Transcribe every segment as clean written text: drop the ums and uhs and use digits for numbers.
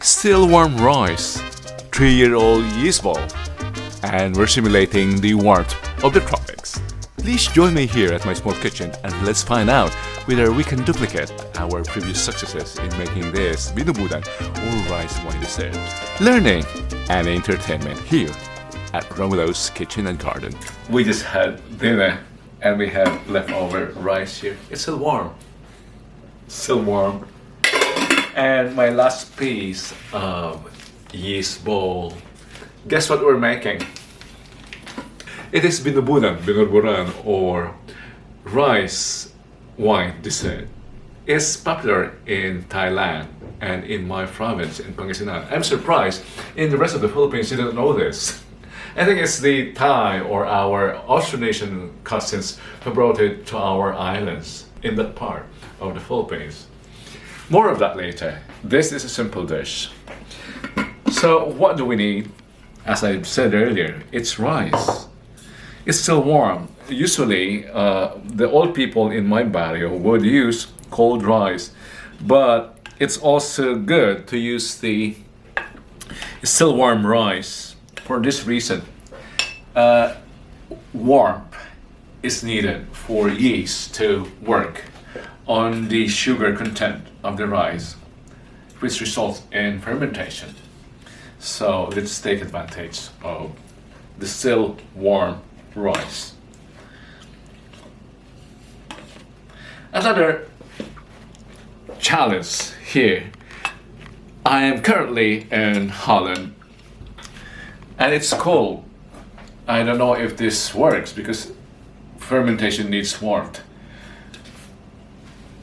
still warm rice, 3-year-old yeast ball, and we're simulating the warmth of the tropics. Please join me here at my small kitchen and let's find out whether we can duplicate our previous successes in making this Binubudan or rice wine dessert. Learning and entertainment here at Romulo's Kitchen and Garden. We just had dinner and we have leftover rice here. It's still warm. Still warm. And my last piece of yeast bowl. Guess what we're making? It is Binubudan or rice wine dessert. It's popular in Thailand and in my province in Pangasinan. I'm surprised in the rest of the Philippines you didn't know this. I think it's the Thai or our Austronesian cousins who brought it to our islands in that part of the Philippines. More of that later. This is a simple dish. So what do we need? As I said earlier, it's rice. It's still warm. Usually, the old people in my barrio would use cold rice, but it's also good to use the still warm rice. For this reason, warmth is needed for yeast to work on the sugar content of the rice, which results in fermentation. So let's take advantage of the still warm rice. Another challenge here. I am currently in Holland and it's cold. I don't know if this works because fermentation needs warmth.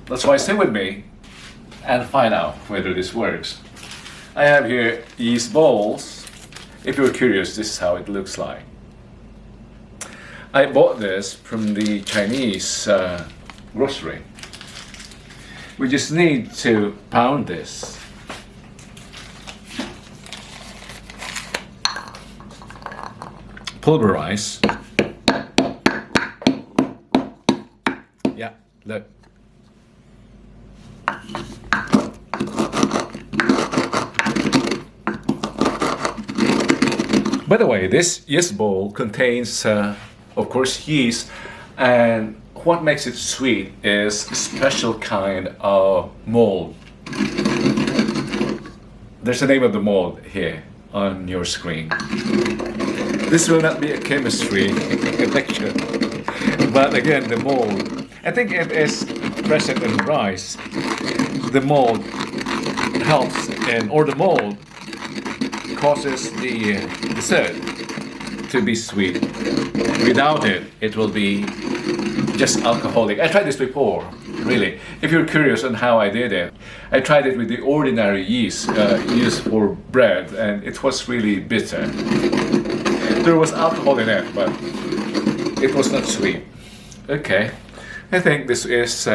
That's why stay with me and find out whether this works. I have here yeast bowls. If you're curious, this is how it looks like. I bought this from the Chinese grocery. We just need to pound this. Pulverize. Yeah, look. By the way, this yeast bowl contains, of course, yeast, and what makes it sweet is a special kind of mold. There's the name of the mold here on your screen. This will not be a chemistry lecture, but again, the mold. I think it is present in rice. The mold helps, or the mold causes the dessert to be sweet. Without it, it will be just alcoholic. I tried this before, really. If you're curious on how I did it, I tried it with the ordinary yeast used for bread, and it was really bitter. There was alcohol in it, but it was not sweet. Okay, I think this is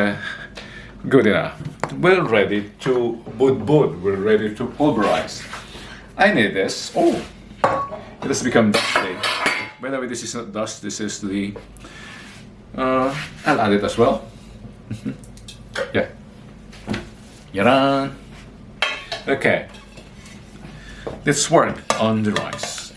good enough. We're ready to bud. We're ready to pulverize. I need this. Oh, it has become dusty. By the way, this is not dust. This is the. I'll add it as well. Yeah. Yaran. Okay. Let's work on the rice.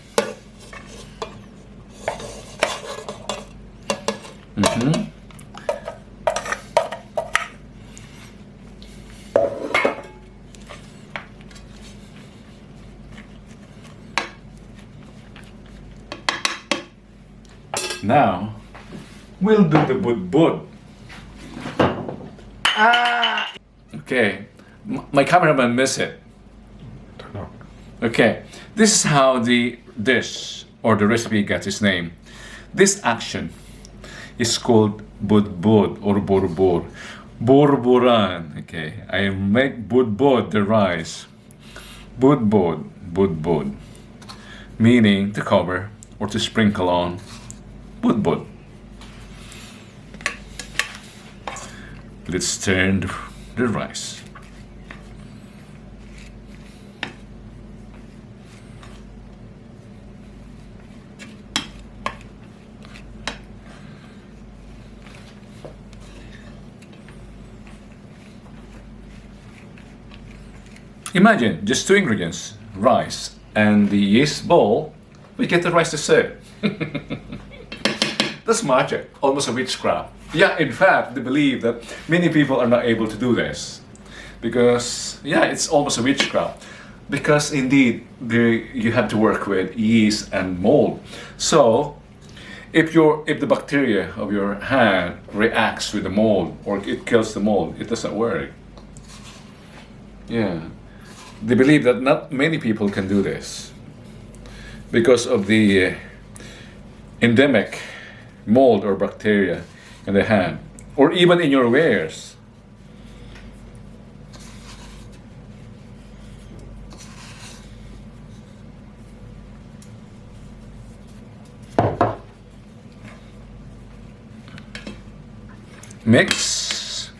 Now, we'll do the bud. Okay, my cameraman missed it. Okay, this is how the dish or the recipe gets its name. This action is called bud or borbor. Borboran. Okay, I make bud the rice. Bud, meaning to cover or to sprinkle on. Bud. Let's turn the rice. Imagine just two ingredients, rice and the yeast bowl, we get the rice to serve. That's magic, almost a witchcraft. Yeah, in fact, they believe that many people are not able to do this because, yeah, it's almost a witchcraft. Because indeed, you have to work with yeast and mold. So, if the bacteria of your hand reacts with the mold or it kills the mold, it doesn't work. Yeah, they believe that not many people can do this because of the endemic mold or bacteria in the hand or even in your wares. Mix.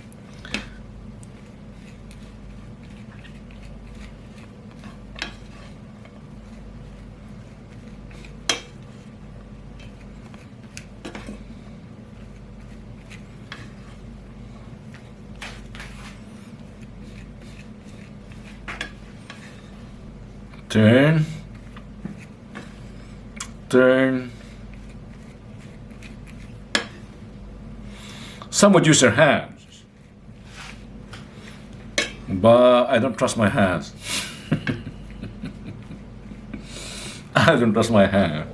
Turn. Turn. Some would use their hands, but I don't trust my hands. I don't trust my hand.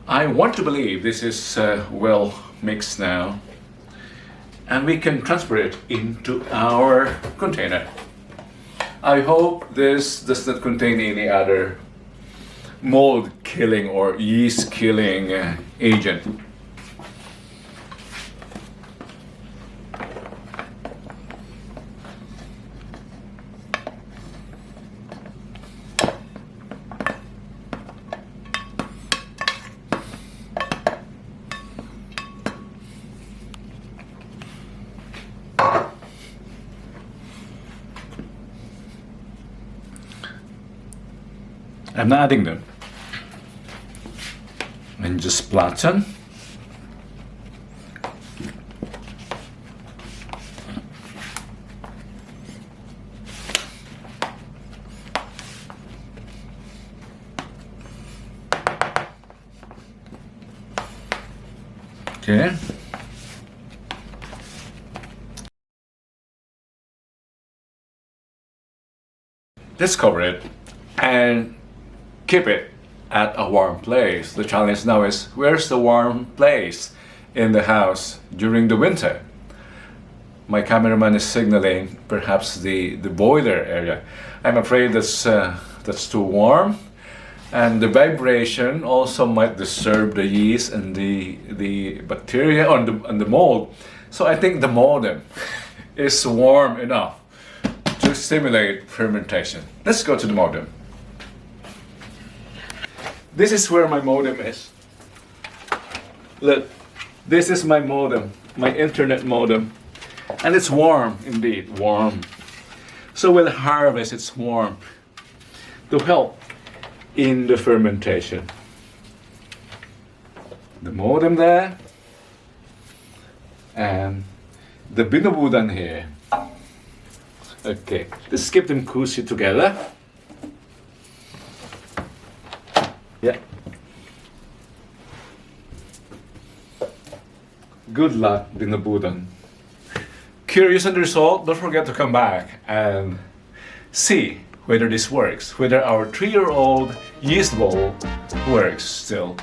I want to believe this is well mixed now, and we can transfer it into our container. I hope this does not contain any other mold killing or yeast killing agent. I'm not adding them. And just flatten. Okay. Let's cover it and keep it at a warm place. The challenge now is, where's the warm place in the house during the winter? My cameraman is signaling perhaps the boiler area. I'm afraid that's too warm, and the vibration also might disturb the yeast and the bacteria and the mold. So I think the modem is warm enough to stimulate fermentation. Let's go to the modem. This is where my modem is. Look, this is my modem, my internet modem. And it's warm, indeed, warm. So we'll harvest its warmth to help in the fermentation. The modem there, and the Binubudan here. Okay, let's keep them cozy together. Yeah. Good luck, Binubudan. Curious on the result? Don't forget to come back and see whether this works, whether our 3-year-old yeast bowl works still.